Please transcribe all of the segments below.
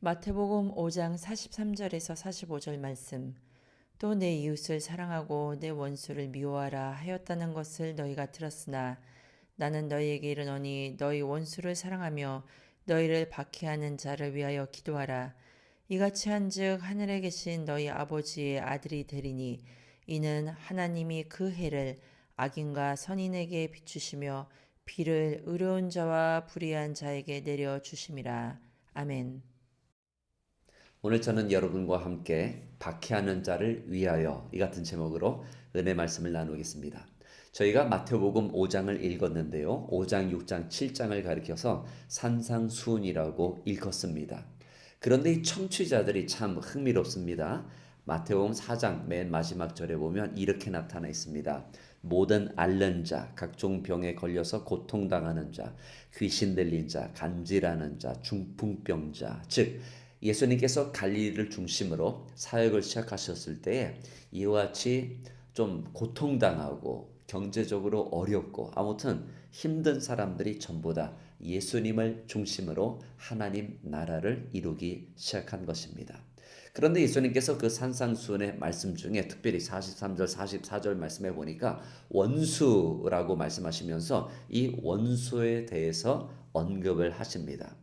마태복음 5장 43절에서 45절 말씀. 또 내 이웃을 사랑하고 내 원수를 미워하라 하였다는 것을 너희가 들었으나 나는 너희에게 이르노니 너희 원수를 사랑하며 너희를 박해하는 자를 위하여 기도하라. 이같이 한즉 하늘에 계신 너희 아버지의 아들이 되리니 이는 하나님이 그 해를 악인과 선인에게 비추시며 비를 의로운 자와 불의한 자에게 내려 주심이라. 아멘. 오늘 저는 여러분과 함께 박해하는 자를 위하여 이 같은 제목으로 은혜 말씀을 나누겠습니다. 저희가 마태복음 5장을 읽었는데요. 5장, 6장, 7장을 가리켜서 산상수훈이라고 읽었습니다. 그런데 이 청취자들이 참 흥미롭습니다. 마태복음 4장 맨 마지막 절에 보면 이렇게 나타나 있습니다. 모든 앓는 자, 각종 병에 걸려서 고통당하는 자, 귀신 들린 자, 간질하는 자, 중풍병자, 즉 예수님께서 갈릴리를 중심으로 사역을 시작하셨을 때에 이와 같이 좀 고통당하고 경제적으로 어렵고 아무튼 힘든 사람들이 전부 다 예수님을 중심으로 하나님 나라를 이루기 시작한 것입니다. 그런데 예수님께서 그 산상수훈의 말씀 중에 특별히 43절, 44절 말씀해 보니까 원수라고 말씀하시면서 이 원수에 대해서 언급을 하십니다.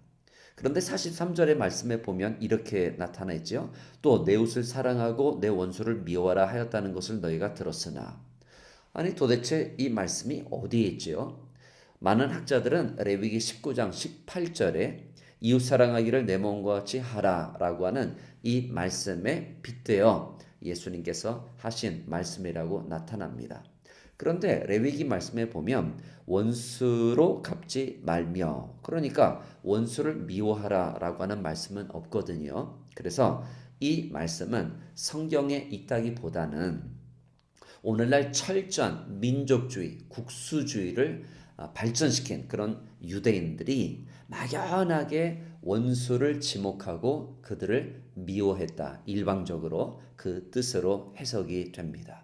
그런데 43절의 말씀에 보면 이렇게 나타나 있죠. 또 내 옷을 사랑하고 내 원수를 미워하라 하였다는 것을 너희가 들었으나. 아니 도대체 이 말씀이 어디에 있지요? 많은 학자들은 레위기 19장 18절에 이웃 사랑하기를 내 몸과 같이 하라라고 하는 이 말씀에 빗대어 예수님께서 하신 말씀이라고 나타납니다. 그런데 레위기 말씀에 보면 원수로 갚지 말며, 그러니까 원수를 미워하라라고 하는 말씀은 없거든요. 그래서 이 말씀은 성경에 있다기보다는 오늘날 철저한 민족주의, 국수주의를 발전시킨 그런 유대인들이 막연하게 원수를 지목하고 그들을 미워했다. 일방적으로 그 뜻으로 해석이 됩니다.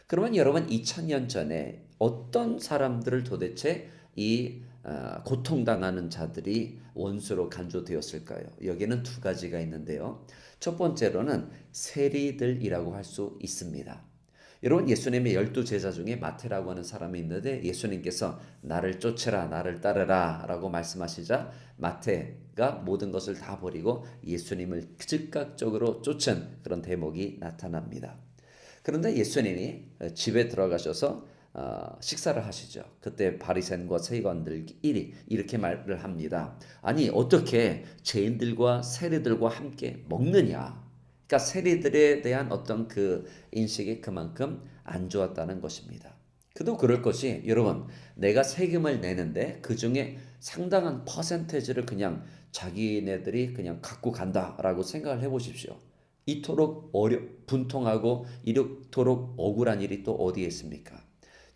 그러면 여러분 2000년 전에 어떤 사람들을 도대체 이 고통당하는 자들이 원수로 간주되었을까요? 여기에는 두 가지가 있는데요. 첫 번째로는 세리들이라고 할 수 있습니다. 여러분 예수님의 12제자 중에 마태라고 하는 사람이 있는데 예수님께서 나를 쫓으라 나를 따르라 라고 말씀하시자 마태가 모든 것을 다 버리고 예수님을 즉각적으로 쫓은 그런 대목이 나타납니다. 그런데 예수님이 집에 들어가셔서 식사를 하시죠. 그때 바리새인과 세관들이 이렇게 말을 합니다. 아니 어떻게 죄인들과 세리들과 함께 먹느냐? 그러니까 세리들에 대한 어떤 그 인식이 그만큼 안 좋았다는 것입니다. 그도 그럴 것이 여러분 내가 세금을 내는데 그 중에 상당한 퍼센테이지를 그냥 자기네들이 그냥 갖고 간다라고 생각을 해보십시오. 이토록 분통하고 이토록 억울한 일이 또 어디에 있습니까?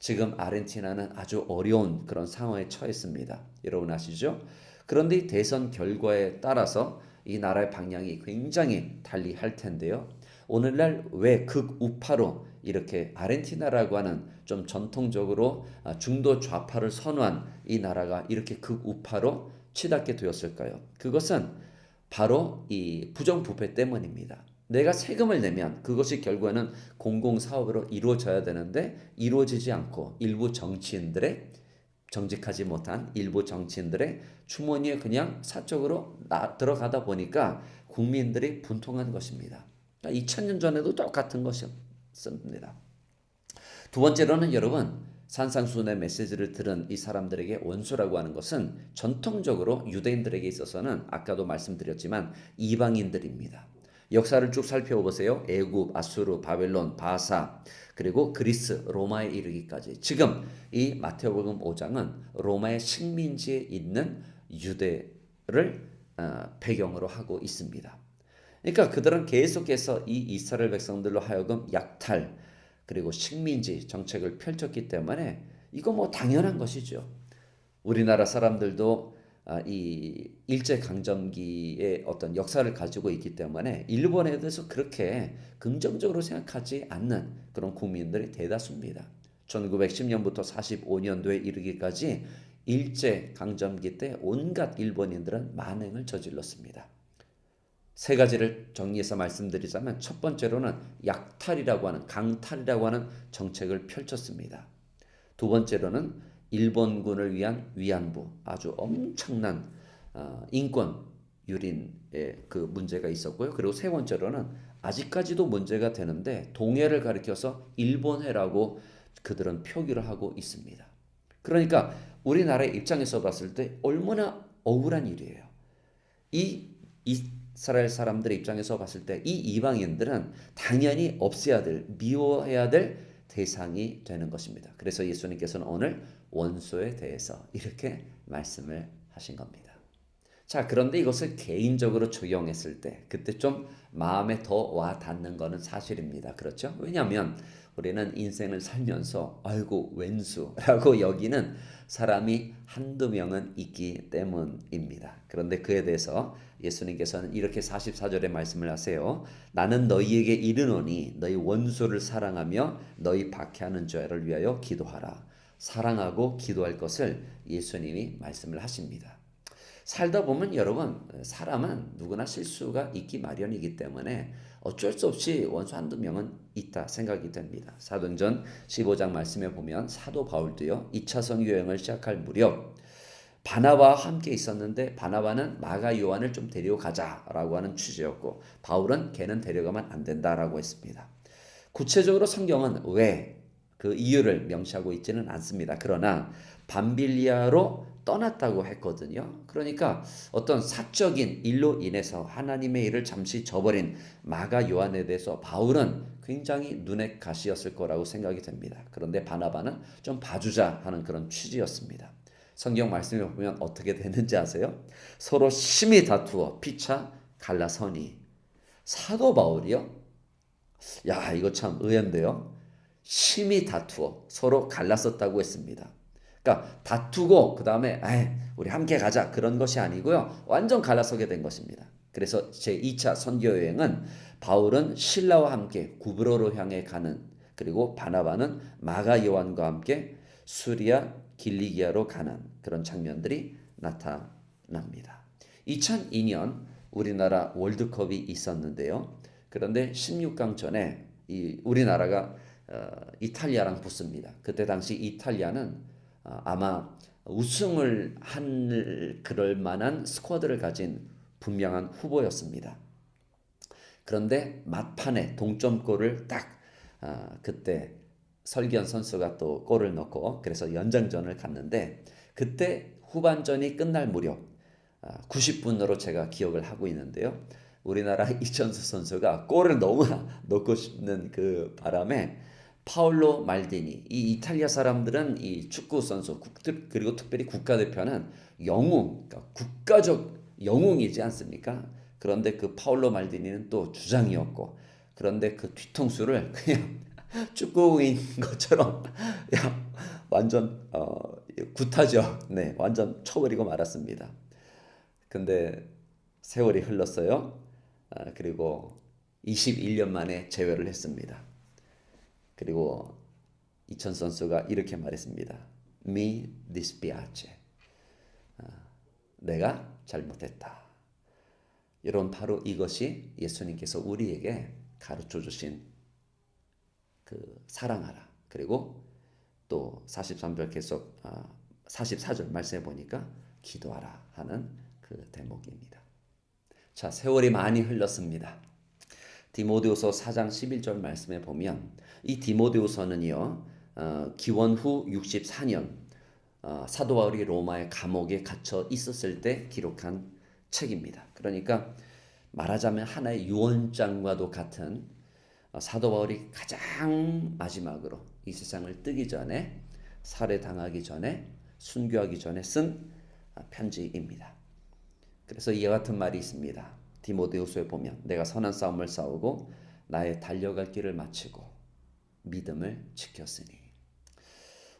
지금 아르헨티나는 아주 어려운 그런 상황에 처했습니다. 여러분 아시죠? 그런데 이 대선 결과에 따라서 이 나라의 방향이 굉장히 달리할 텐데요. 오늘날 왜 극우파로 이렇게 아르헨티나라고 하는 좀 전통적으로 중도 좌파를 선호한 이 나라가 이렇게 극우파로 치닫게 되었을까요? 그것은 바로 이 부정부패 때문입니다. 내가 세금을 내면 그것이 결국에는 공공사업으로 이루어져야 되는데 이루어지지 않고 일부 정치인들의 정직하지 못한 일부 정치인들의 주머니에 그냥 사적으로 들어가다 보니까 국민들이 분통한 것입니다. 2000년 전에도 똑같은 것이었습니다. 두 번째로는 여러분 산상수훈의 메시지를 들은 이 사람들에게 원수라고 하는 것은 전통적으로 유대인들에게 있어서는 아까도 말씀드렸지만 이방인들입니다. 역사를 쭉 살펴보세요. 애굽, 아수르, 바벨론, 바사, 그리고 그리스, 로마에 이르기까지. 지금 이 마태복음 5장은 로마의 식민지에 있는 유대를 배경으로 하고 있습니다. 그러니까 그들은 계속해서 이 이스라엘 백성들로 하여금 약탈 그리고 식민지 정책을 펼쳤기 때문에 이거 뭐 당연한 것이죠. 우리나라 사람들도 이 일제강점기의 어떤 역사를 가지고 있기 때문에 일본에 대해서 그렇게 긍정적으로 생각하지 않는 그런 국민들이 대다수입니다. 1910년부터 45년도에 이르기까지 일제강점기 때 온갖 일본인들은 만행을 저질렀습니다. 세 가지를 정리해서 말씀드리자면 첫 번째로는 약탈이라고 하는 강탈이라고 하는 정책을 펼쳤습니다. 두 번째로는 일본군을 위한 위안부 아주 엄청난 인권 유린의 그 문제가 있었고요. 그리고 세 번째로는 아직까지도 문제가 되는데 동해를 가리켜서 일본해라고 그들은 표기를 하고 있습니다. 그러니까 우리나라의 입장에서 봤을 때 얼마나 억울한 일이에요. 이 이스라엘 사람들의 입장에서 봤을 때 이 이방인들은 당연히 없애야 될, 미워해야 될 대상이 되는 것입니다. 그래서 예수님께서는 오늘 원수에 대해서 이렇게 말씀을 하신 겁니다. 자, 그런데 이것을 개인적으로 적용했을 때 그때 좀 마음에 더 와 닿는 것은 사실입니다. 그렇죠? 왜냐하면 우리는 인생을 살면서 아이고 웬수라고 여기는 사람이 한두 명은 있기 때문입니다. 그런데 그에 대해서 예수님께서는 이렇게 44절에 말씀을 하세요. 나는 너희에게 이르노니 너희 원수를 사랑하며 너희 박해하는 자를 위하여 기도하라. 사랑하고 기도할 것을 예수님이 말씀을 하십니다. 살다 보면 여러분 사람은 누구나 실수가 있기 마련이기 때문에 어쩔 수 없이 원수 한두 명은 있다 생각이 됩니다. 사도행전 15장 말씀에 보면 사도 바울도요 2차 선교 여행을 시작할 무렵 바나바와 함께 있었는데 바나바는 마가 요한을 좀 데려가자라고 하는 취지였고 바울은 걔는 데려가면 안 된다라고 했습니다. 구체적으로 성경은 왜 그 이유를 명시하고 있지는 않습니다. 그러나 밤빌리아로 떠났다고 했거든요. 그러니까 어떤 사적인 일로 인해서 하나님의 일을 잠시 저버린 마가 요한에 대해서 바울은 굉장히 눈의 가시였을 거라고 생각이 됩니다. 그런데 바나바는 좀 봐주자 하는 그런 취지였습니다. 성경 말씀을 보면 어떻게 되는지 아세요? 서로 심히 다투어 피차 갈라서니 사도 바울이요? 야, 이거 참 의외인데요. 심히 다투어 서로 갈랐었다고 했습니다. 그러니까 다투고 그 다음에 우리 함께 가자 그런 것이 아니고요. 완전 갈라서게 된 것입니다. 그래서 제2차 선교 여행은 바울은 실라와 함께 구브로로 향해 가는 그리고 바나바는 마가 요한과 함께 수리아 길리기아로 가는 그런 장면들이 나타납니다. 2002년 우리나라 월드컵이 있었는데요. 그런데 16강 전에 우리나라가 이탈리아랑 붙습니다. 그때 당시 이탈리아는 아마 우승을 할 그럴 만한 스쿼드를 가진 분명한 후보였습니다. 그런데 막판에 동점골을 딱 그때 설기현 선수가 또 골을 넣고 그래서 연장전을 갔는데 그때 후반전이 끝날 무렵 90분으로 제가 기억을 하고 있는데요. 우리나라 이천수 선수가 골을 너무 넣고 싶는 그 바람에 파울로 말디니 이 이탈리아 사람들은 이 축구 선수 그리고 특별히 국가대표는 영웅 그러니까 국가적 영웅이지 않습니까? 그런데 그 파울로 말디니는 또 주장이었고 그런데 그 뒤통수를 그냥 축구인 것처럼 완전 굿하죠. 네, 완전 쳐버리고 말았습니다. 근데 세월이 흘렀어요. 그리고 21년 만에 재회를 했습니다. 그리고 이천 선수가 이렇게 말했습니다. Mi dispiace. 내가 잘못했다. 여러분 바로 이것이 예수님께서 우리에게 가르쳐 주신 그 사랑하라. 그리고 또 43절 계속 44절 말씀해 보니까 기도하라 하는 그 대목입니다. 자, 세월이 많이 흘렀습니다. 디모데후서 4장 11절 말씀에 보면 이 디모데후서는요. 기원 후 64년 사도 바울이 로마의 감옥에 갇혀 있었을 때 기록한 책입니다. 그러니까 말하자면 하나의 유언장과도 같은 사도 바울이 가장 마지막으로 이 세상을 뜨기 전에 살해당하기 전에 순교하기 전에 쓴 편지입니다. 그래서 이와 같은 말이 있습니다. 디모데후서에 보면 내가 선한 싸움을 싸우고 나의 달려갈 길을 마치고 믿음을 지켰으니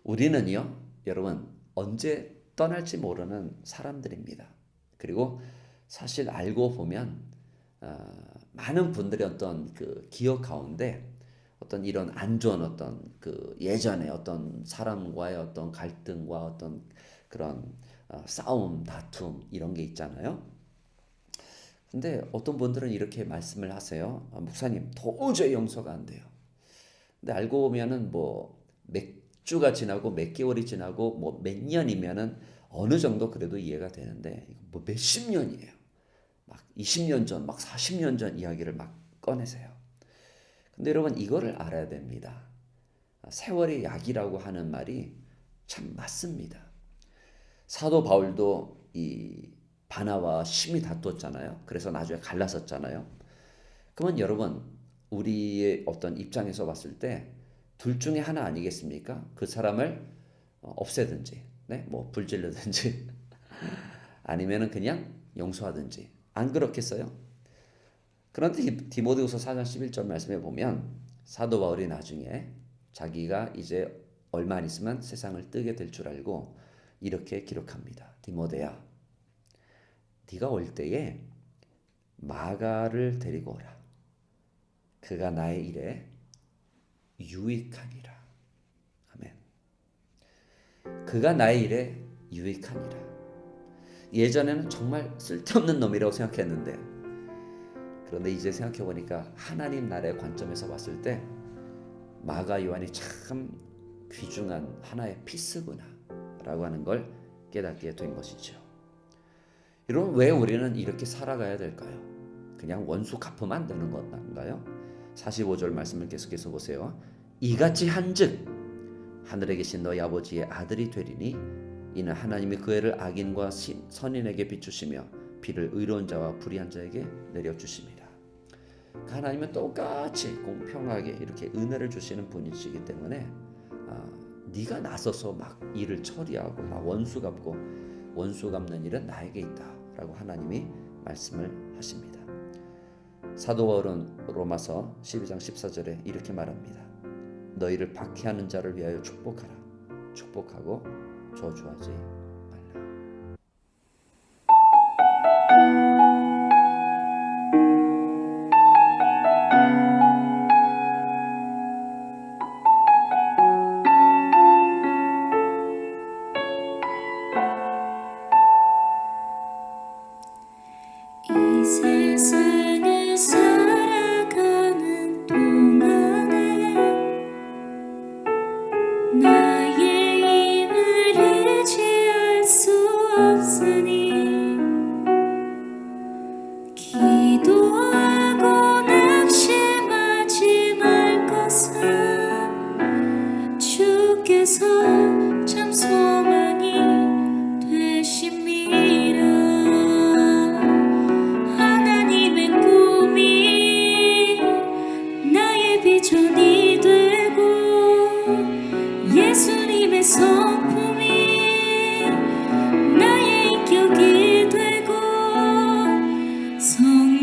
우리는요 여러분 언제 떠날지 모르는 사람들입니다. 그리고 사실 알고 보면 많은 분들의 어떤 그 기억 가운데 어떤 이런 안 좋은 어떤 그 예전에 어떤 사람과의 어떤 갈등과 어떤 그런 싸움, 다툼 이런 게 있잖아요. 근데 어떤 분들은 이렇게 말씀을 하세요. 목사님, 도저히 용서가 안 돼요. 근데 알고 보면은 뭐 몇 주가 지나고 몇 개월이 지나고 뭐 몇 년이면은 어느 정도 그래도 이해가 되는데 뭐 몇십 년이에요. 막 20년 전, 막 40년 전 이야기를 막 꺼내세요. 근데 여러분 이거를 알아야 됩니다. 세월의 약이라고 하는 말이 참 맞습니다. 사도 바울도 이 바나와 심히 다투었잖아요. 그래서 나중에 갈라섰잖아요. 그러면 여러분 우리의 어떤 입장에서 봤을 때 둘 중에 하나 아니겠습니까? 그 사람을 없애든지, 네, 뭐 불질르든지, 아니면은 그냥 용서하든지. 안 그렇겠어요? 그런데 디모데후서 4장 11절 말씀에 보면 사도 바울이 나중에 자기가 이제 얼마 안 있으면 세상을 뜨게 될 줄 알고 이렇게 기록합니다. 디모데야, 네가 올 때에 마가를 데리고 오라. 그가 나의 일에 유익하니라. 아멘. 그가 나의 일에 유익하니라. 예전에는 정말 쓸데없는 놈이라고 생각했는데, 그런데 이제 생각해 보니까 하나님 나라의 관점에서 봤을 때 마가 요한이 참 귀중한 하나의 피스구나 라고 하는 걸 깨닫게 된 것이죠. 여러분, 왜 우리는 이렇게 살아가야 될까요? 그냥 원수 갚으면 안 되는 건가요? 45절 말씀을 계속해서 보세요. 이같이 한즉 하늘에 계신 너희 아버지의 아들이 되리니 이는 하나님이 그 해를 악인과 선인에게 비추시며 비를 의로운 자와 불의한 자에게 내려주십니다. 하나님은 똑같이 공평하게 이렇게 은혜를 주시는 분이시기 때문에 네가 나서서 막 일을 처리하고 막 원수 갚고 원수 갚는 일은 나에게 있다라고 하나님이 말씀을 하십니다. 사도 바울은 로마서 12장 14절에 이렇게 말합니다. 너희를 박해하는 자를 위하여 축복하라. 축복하고 저주하지 말라. 이 세상을 살아가는 동안에 나의 힘을 의지할 수 없으니 기도하고 낙심하지 말 것은 주께서 참 소망이 되심이라. 하나님의 꿈이 나의 비전이 되고 예수님의 성품이 나의 인격이 되고 성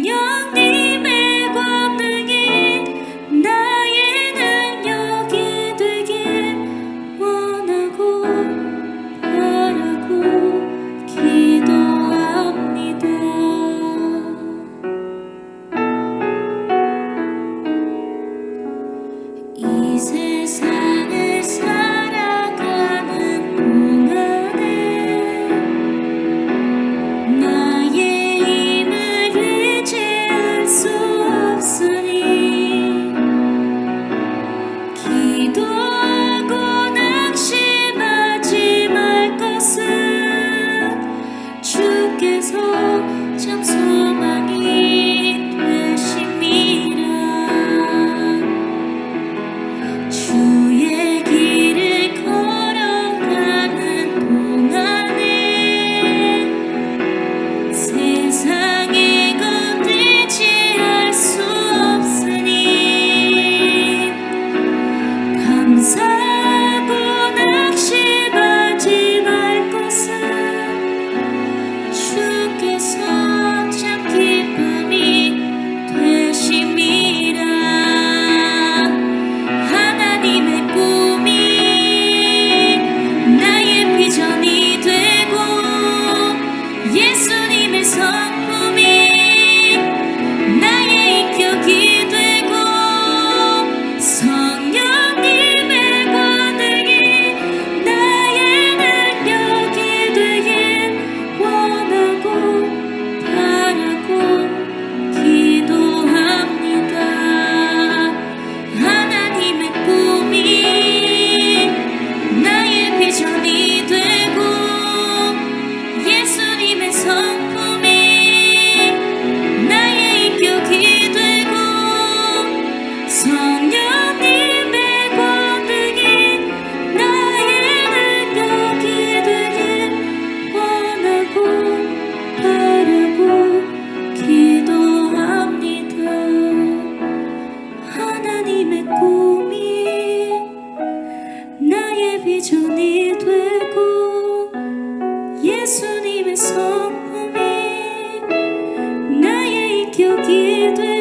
인격이 되고